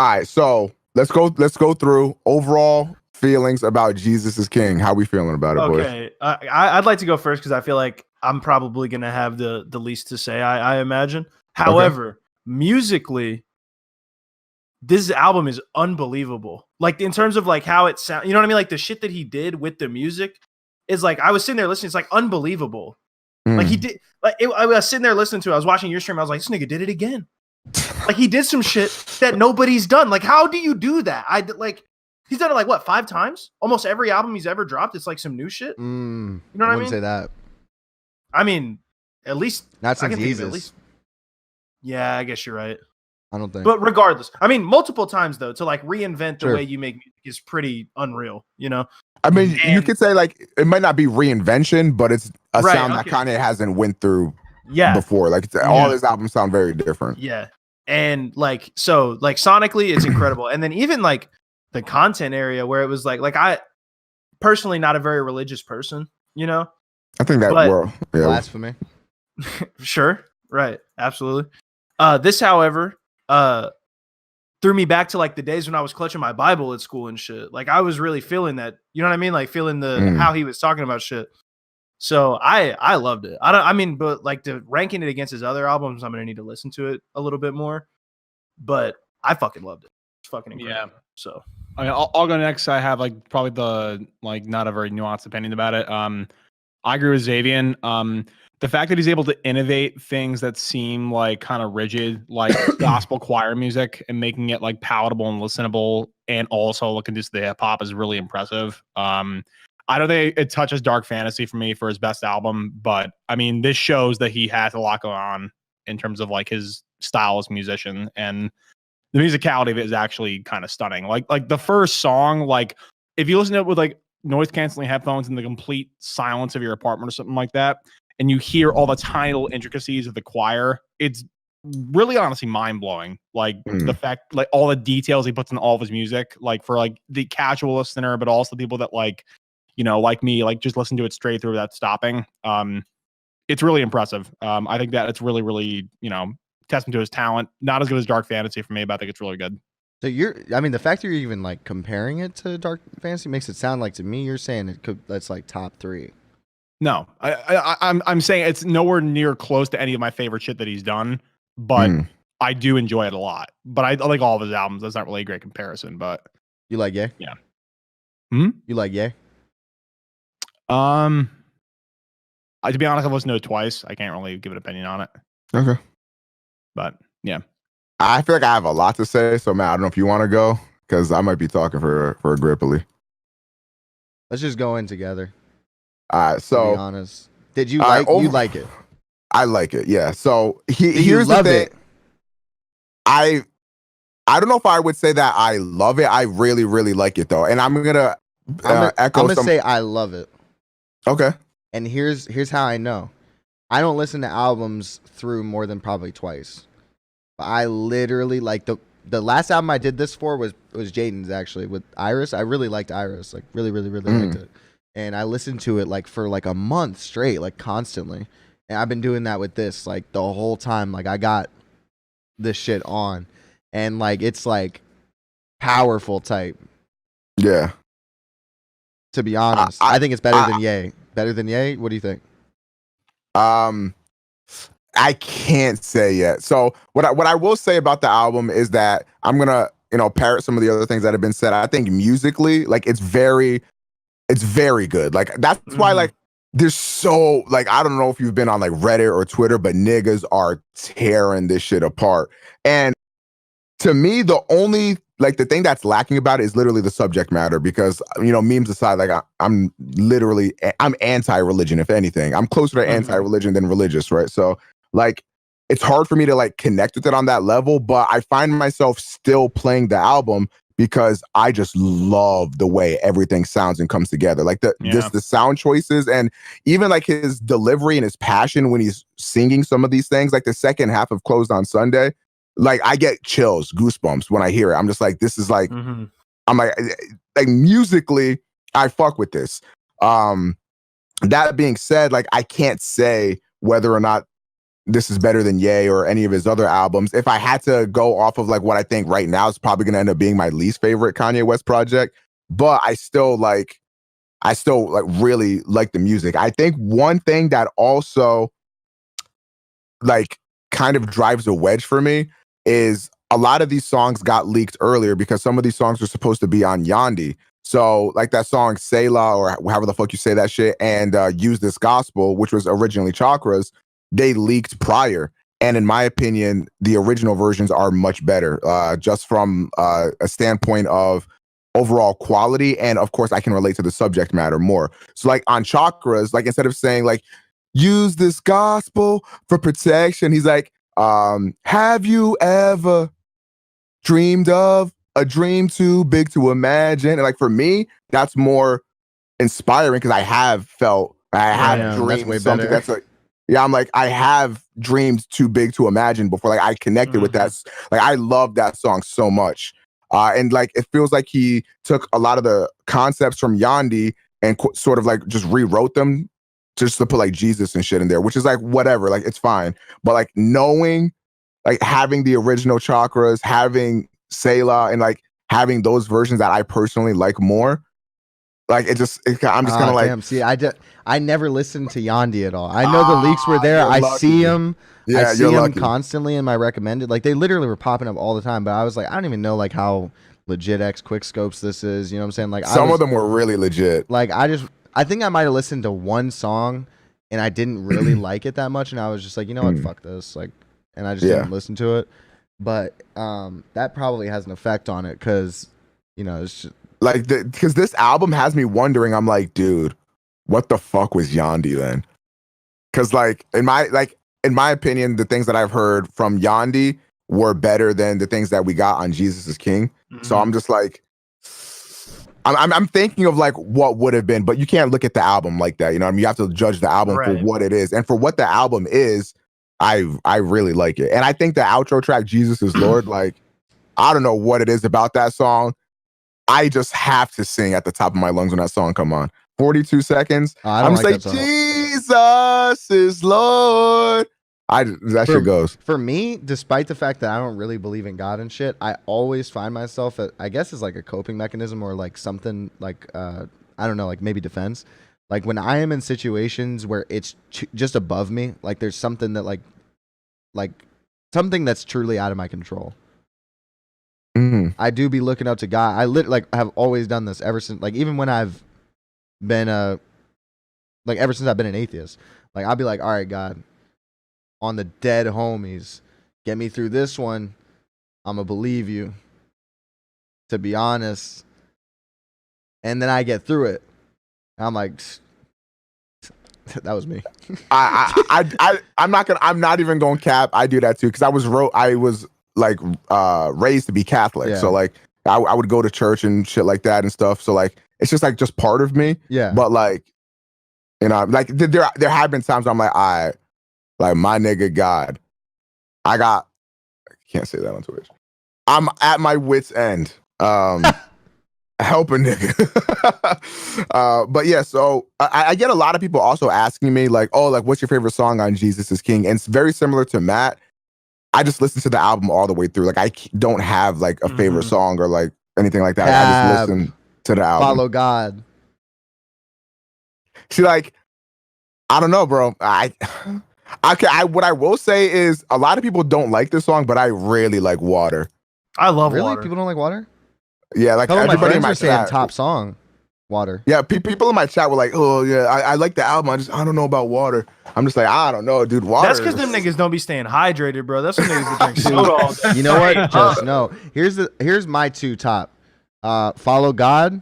All right, so let's go through overall feelings about Jesus is King. How we feeling about it, boys? Okay, I'd like to go first because I feel like I'm probably gonna have the least to say. I imagine. However, musically, this album is unbelievable. Like in terms of like how it sounds, you know what I mean? Like the shit that he did with the music is like I was sitting there listening. It's like unbelievable. Like he did. I was sitting there listening to it. I was watching your stream. I was like, this nigga did it again. Like he did some shit that nobody's done. Like how do you do that? He's done it like what 5 times? Almost every album he's ever dropped, it's like some new shit. You know what I mean? I wouldn't say that. I mean, at least not since Jesus. Yeah, I guess you're right. I don't think. But regardless, I mean, multiple times though to like reinvent the way you make music is pretty unreal. You know. I mean, you could say like it might not be reinvention, but it's a sound that Kanye hasn't went through before. Like all his albums sound very different. Yeah. And like so like sonically it's incredible. And then even like the content area where it was like I personally not a very religious person, you know? I think that world. Yeah. Blasphemy. Sure. Right. Absolutely. This, however, threw me back to like the days when I was clutching my Bible at school and shit. Like I was really feeling that, you know what I mean? Like feeling how he was talking about shit. So I loved it. But like ranking it against his other albums, I'm gonna need to listen to it a little bit more. But I fucking loved it. It's fucking incredible. Yeah. So I mean, I'll go next. I have like probably the like not a very nuanced opinion about it. I agree with Xavien. The fact that he's able to innovate things that seem like kind of rigid, like gospel choir music, and making it like palatable and listenable, and also looking just the hip hop is really impressive. I don't think it touches dark fantasy for me for his best album, but I mean, this shows that he has a lot going on in terms of like his style as a musician, and the musicality of it is actually kind of stunning. Like the first song, like if you listen to it with like noise canceling headphones in the complete silence of your apartment or something like that, and you hear all the tiny little intricacies of the choir, it's really honestly mind-blowing. Like the fact, like all the details he puts in all of his music, like for like the casual listener, but also people that like, you know, like me, like just listen to it straight through without stopping. It's really impressive. I think that it's really, really, you know, testament to his talent. Not as good as Dark Fantasy for me, but I think it's really good. So the fact that you're even like comparing it to Dark Fantasy makes it sound like to me you're saying that's like top 3. No, I'm saying it's nowhere near close to any of my favorite shit that he's done, but I do enjoy it a lot. But I like all of his albums. That's not really a great comparison, but you like Ye? Yeah. You like Ye? To be honest, I've listened to it twice. I can't really give an opinion on it. Okay. But yeah. I feel like I have a lot to say, so man, I don't know if you want to go, because I might be talking for Grippily. Let's just go in together. All right, so to be honest, did you like you like it? I like it, yeah. So here's the thing. I don't know if I would say that I love it. I really, really like it though, and I'm gonna echo. I'm gonna say I love it. Okay. And here's how I know. I don't listen to albums through more than probably twice. But I literally like the last album I did this for was Jaden's actually with Iris. I really liked Iris, like really, really, really liked it. And I listened to it like for like a month straight, like constantly. And I've been doing that with this like the whole time. Like I got this shit on, and like it's like powerful type. Yeah. To be honest, I think it's better than Ye. Better than Ye? What do you think? I can't say yet. So what I will say about the album is that I'm gonna parrot some of the other things that have been said. I think musically, like it's very good. Like that's why like there's so like I don't know if you've been on like Reddit or Twitter, but niggas are tearing this shit apart. And to me, the only like the thing that's lacking about it is literally the subject matter, because memes aside, like I'm anti-religion. If anything, I'm closer to anti-religion than religious, right? So like it's hard for me to like connect with it on that level, but I find myself still playing the album because I just love the way everything sounds and comes together. Like the sound choices and even like his delivery and his passion when he's singing some of these things, like the second half of Closed on Sunday. Like I get chills, goosebumps when I hear it. I'm just like, this is like, I'm like musically, I fuck with this. That being said, like I can't say whether or not this is better than Ye or any of his other albums. If I had to go off of like what I think right now, it's probably going to end up being my least favorite Kanye West project. But I still really like the music. I think one thing that also like kind of drives a wedge for me is a lot of these songs got leaked earlier because some of these songs were supposed to be on Yandhi. So like that song Selah, or however the fuck you say that shit, and Use This Gospel, which was originally Chakras, they leaked prior. And in my opinion, the original versions are much better, just from a standpoint of overall quality. And of course, I can relate to the subject matter more. So like on Chakras, like instead of saying like, use this gospel for protection, he's like, have you ever dreamed of a dream too big to imagine? And like for me, that's more inspiring because I have dreamed something that's like, yeah, I'm like, I have dreamed too big to imagine before. Like I connected with that. Like I love that song so much. And like, it feels like he took a lot of the concepts from Yandhi and sort of like just rewrote them just to put like Jesus and shit in there, which is like, whatever, like it's fine. But like knowing, like having the original Chakras, having Selah, and like having those versions that I personally like more, like I'm just kind of like, damn, see, I never listened to Yandhi at all. I know the leaks were there. I see them. Yeah, I see them constantly in my recommended. Like they literally were popping up all the time. But I was like, I don't even know like how legit X quick scopes this is. You know what I'm saying? Like some of them were really legit. Like I think I might have listened to one song and I didn't really like it that much, and I was just like, you know what, fuck this. Like, and I just didn't listen to it. But that probably has an effect on it because, you know, it's just like because this album has me wondering. I'm like, dude, what the fuck was Yandhi then? Because like in my opinion, the things that I've heard from Yandhi were better than the things that we got on Jesus is King. So I'm just like, I'm thinking of like what would have been, but you can't look at the album like that. You know what I mean? You have to judge the album for what it is. And for what the album is, I really like it. And I think the outro track, Jesus is Lord, like, I don't know what it is about that song. I just have to sing at the top of my lungs when that song come on. 42 seconds. I'm just like, Jesus is Lord. That shit goes. For me, despite the fact that I don't really believe in God and shit, I always find myself, I guess it's like a coping mechanism or like something like, I don't know, like maybe defense. Like when I am in situations where it's just above me, like there's something that like something that's truly out of my control. I do be looking up to God. I like have always done this ever since, like even when I've been like ever since I've been an atheist. Like I'll be like, all right, God, on the dead homies, get me through this one. I'm gonna believe you, to be honest. And then I get through it. I'm like, that was me. I'm not even going cap. I do that too because I was like raised to be Catholic, so like I would go to church and shit like that and stuff. So like it's just part of me. Yeah. But like, you know, like there have been times where I'm like, like my nigga God, I can't say that on Twitch. I'm at my wit's end. Help a nigga. But yeah, so I get a lot of people also asking me like, oh, like what's your favorite song on Jesus is King? And it's very similar to Matt. I just listen to the album all the way through. Like I don't have like a favorite song or like anything like that. I just listen to the album. Follow God. See, like, I don't know, bro. What I will say is a lot of people don't like this song, but I really like Water. I love really? Water. People don't like Water? Yeah, like everybody in my chat, top song, Water. Yeah, people in my chat were like, "Oh yeah, I like the album. I don't know about Water." I'm just like, I don't know, dude. Water. That's because them niggas don't be staying hydrated, bro. That's some niggas that drink soda all day. You know what? Just no. Here's my two top. Follow God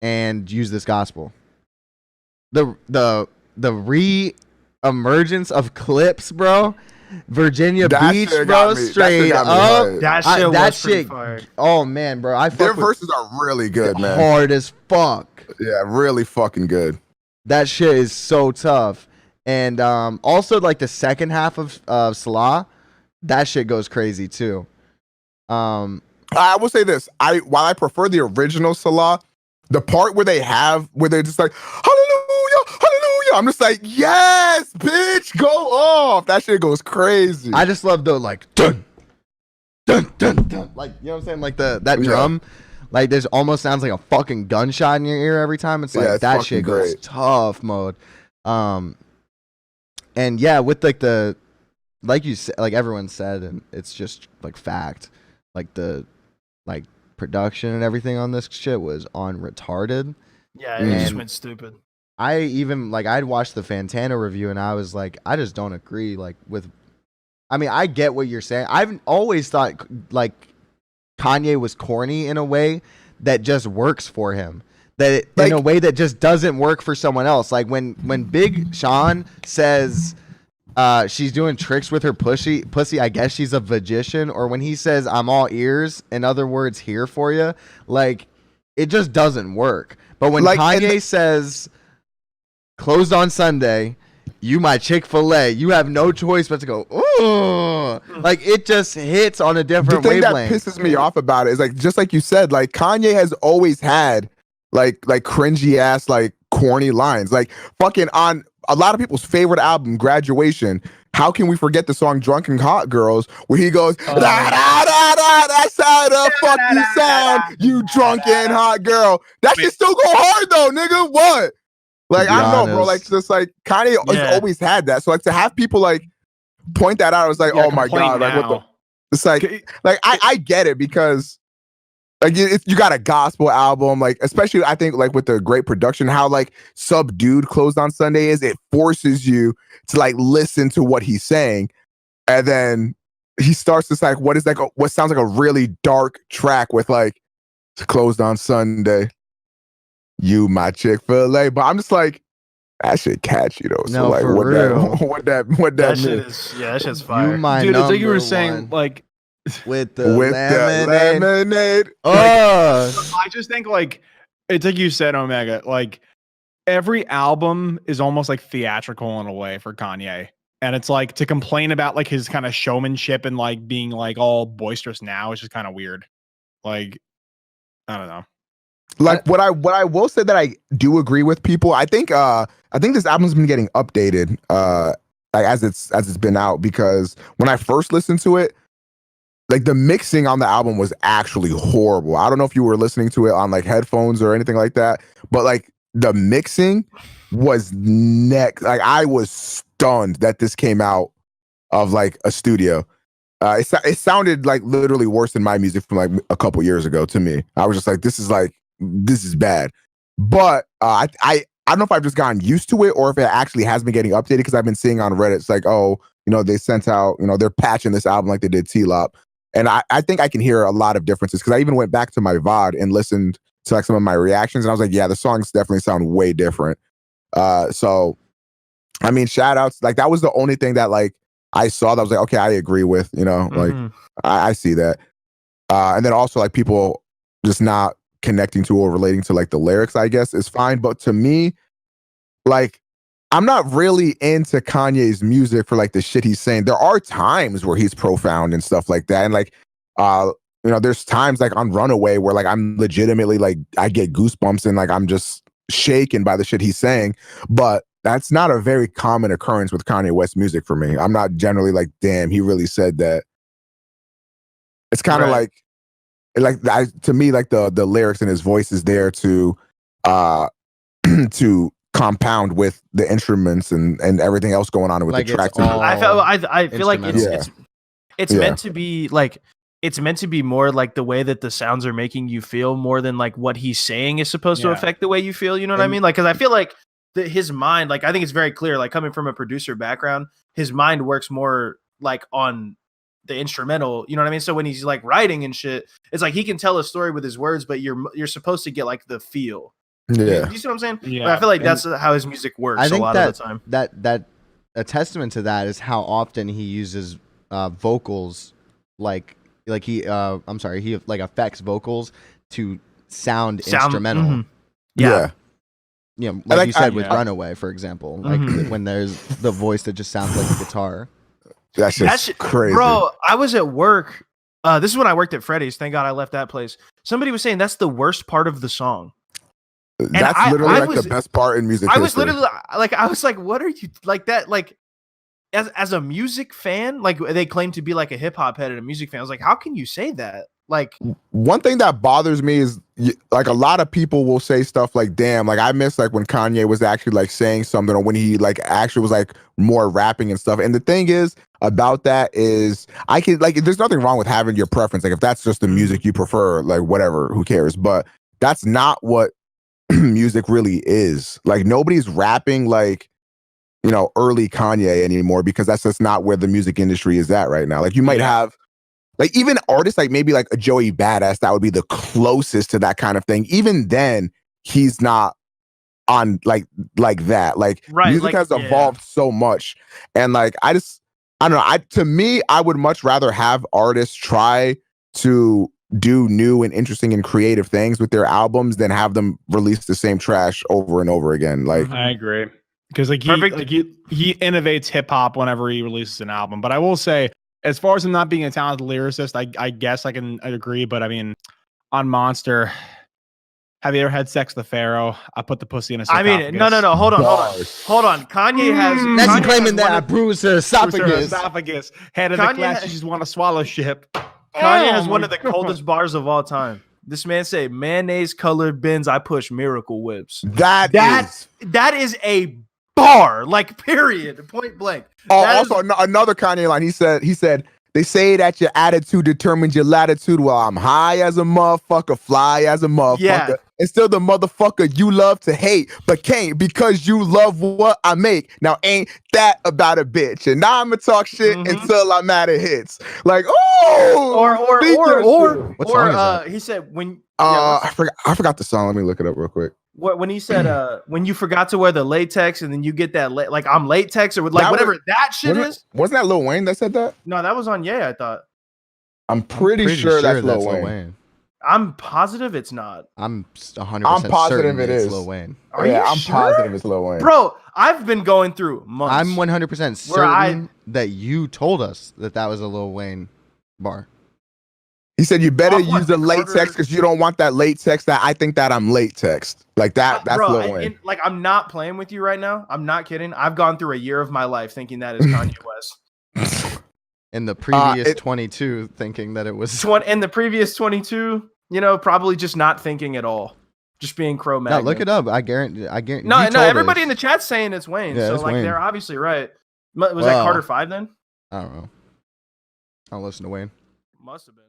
and Use This Gospel. The re-emergence of clips, bro. Virginia Beach, bro, straight up. That shit fire. Oh man, bro, their verses are really good, man. Hard as fuck. Yeah, really fucking good. That shit is so tough. And also like the second half of Salah, that shit goes crazy too. I will say this: while I prefer the original Salah, the part where they're just like hallelujah, hallelujah, I'm just like, yes, bitch, go off. That shit goes crazy. I just love the like dun dun dun dun, like, you know what I'm saying, like that drum, like there's almost sounds like a fucking gunshot in your ear every time. It's like it's that shit goes great. tough mode. And yeah, with like the, like you said, like everyone said, and it's just like fact, like the like production and everything on this shit was on retarded. Yeah, it just went stupid. I even like I'd watched the Fantana review and I was like, I just don't agree like with. I mean, I get what you're saying. I've always thought like Kanye was corny in a way that just works for him. That in a way that just doesn't work for someone else. Like when Big Sean says she's doing tricks with her pussy, I guess she's a magician. Or when he says I'm all ears, in other words, here for you, like it just doesn't work. But when Kanye says closed on Sunday, you my Chick-fil-A, you have no choice but to go, ooh. Like it just hits on a different wavelength. The thing that pisses me off about it is like, just like you said, like Kanye has always had like cringy ass, like corny lines. Like fucking on a lot of people's favorite album, Graduation, how can we forget the song Drunken Hot Girls, where he goes, da, da, da, da, that's how the fuck you sound, you drunken hot girl. That shit still go hard though, nigga. What? Like, I don't know, bro. Like, just like Kanye has always had that. So like to have people like point that out, I was like, oh my God. Like what the, it's like I get it, because like you got a gospel album, like especially I think like with the great production, how like subdued Closed on Sunday is, it forces you to like listen to what he's saying. And then he starts this like what sounds like a really dark track with like Closed on Sunday, you my Chick-fil-A. But I'm just like, that shit catchy though. So no, like for real. what that shit is, that shit's fire. You my dude, it's like you were number saying, one. like with the lemonade. I just think like it's like you said, Omega, like every album is almost like theatrical in a way for Kanye. And it's like to complain about like his kind of showmanship and like being like all boisterous now is just kind of weird. Like, I don't know. Like what I will say that I do agree with people. I think this album's been getting updated like as it's been out, because when I first listened to it, like the mixing on the album was actually horrible. I don't know if you were listening to it on like headphones or anything like that, but like the mixing was like I was stunned that this came out of like a studio. It sounded like literally worse than my music from like a couple years ago to me. I was just like, this is bad. But I don't know if I've just gotten used to it or if it actually has been getting updated, because I've been seeing on Reddit, it's like, oh, they sent out, they're patching this album like they did T-Lop. And I think I can hear a lot of differences, because I even went back to my VOD and listened to like some of my reactions, and I was like, yeah, the songs definitely sound way different. So, I mean, shout outs. Like that was the only thing that like I saw that was like, okay, I agree with, like I see that. And then also like people just not connecting to or relating to like the lyrics, I guess, is fine. But to me, like, I'm not really into Kanye's music for like the shit he's saying. There are times where he's profound and stuff like that. And like, there's times like on Runaway where like I'm legitimately like, I get goosebumps and like I'm just shaken by the shit he's saying. But that's not a very common occurrence with Kanye West music for me. I'm not generally like, damn, he really said that. It's kind of to me, like the lyrics and his voice is there to to compound with the instruments and everything else going on with like the tracks. I feel like it's Yeah. meant to be like, it's meant to be more like the way that the sounds are making you feel, more than like what he's saying is supposed to affect the way you feel. You know what I mean? Like, because I feel like his mind, like I think it's very clear, like coming from a producer background, his mind works more like on the instrumental, you know what I mean? So when he's like writing and shit, it's like he can tell a story with his words, but you're supposed to get like the feel. Yeah. You see what I'm saying? Yeah. But I feel like that's how his music works. I think a lot of the time. that a testament to that is how often he uses vocals, like he like affects vocals to sound instrumental. Mm-hmm. Yeah. Like you said with Runaway, for example, like when there's the voice that just sounds like a guitar. That's just crazy. Bro, I was at work. This is when I worked at Freddy's. Thank God I left that place. Somebody was saying that's the worst part of the song. That's I literally like was- the best part in music I was history. literally I was like, what are you like that? Like, as a music fan, like they claim to be like a hip hop head and a music fan. I was like, how can you say that? Like, One thing that bothers me is like a lot of people will say stuff like, damn, like I miss like when Kanye was actually like saying something, or when he like actually was like more rapping and stuff. And the thing is about that is I can like, there's nothing wrong with having your preference. Like if that's just the music you prefer, like whatever, who cares? But that's not what music really is. Like nobody's rapping like, you know, early Kanye anymore, because that's just not where the music industry is at right now. Like you might have like even artists like maybe like a Joey Badass, that would be the closest to that kind of thing. Even then, he's not on like that. Like music has evolved so much. And like I don't know. To me, I would much rather have artists try to do new and interesting and creative things with their albums than have them release the same trash over and over again. Like I agree. Because like he innovates hip hop whenever he releases an album. But I will say, as far as him not being a talented lyricist, I guess I can agree. But I mean, on Monster, have you ever had sex with the Pharaoh? I put the pussy in a sarcophagus. I mean, no. Hold on. Kanye has. That's Kanye claiming has that I bruised her esophagus. Head of the class, you just want to swallow ship. Kanye has one of the coldest bars of all time. This man say, mayonnaise colored bins, I push miracle whips. That is a bar, like period, point blank. Also, another Kanye line. He said, they say that your attitude determines your latitude. Well, I'm high as a motherfucker, fly as a motherfucker. Yeah. And still the motherfucker you love to hate, but can't because you love what I make. Now, ain't that about a bitch? And now I'm gonna talk shit until I'm at it hits. Like, What song is that? He said when I forgot the song. Let me look it up real quick. when he said when you forgot to wear the latex and then you get that like I'm latex or like whatever that shit is. Wasn't that Lil Wayne that said that? No, that was on I thought. I'm pretty sure that's Lil Wayne. I'm positive it's not. I'm 100% I'm positive certain it it's is. Lil Wayne. I'm positive it's Lil Wayne. Bro, I've been going through months. I'm 100% certain that you told us that was a Lil Wayne bar. He said you better use the latex because you don't want that latex that I think that I'm latex. Like that's Lil Wayne. Like I'm not playing with you right now. I'm not kidding. I've gone through a year of my life thinking that is Kanye West. In the previous 22, thinking that it was in the previous 22, you know, probably just not thinking at all, just being Cro-Magnon. No, look it up. I guarantee. No, everybody in the chat's saying it's Wayne, Yeah, so it's like Wayne. they're obviously right. Was that Carter 5 then? I don't know. I don't listen to Wayne. Must have been.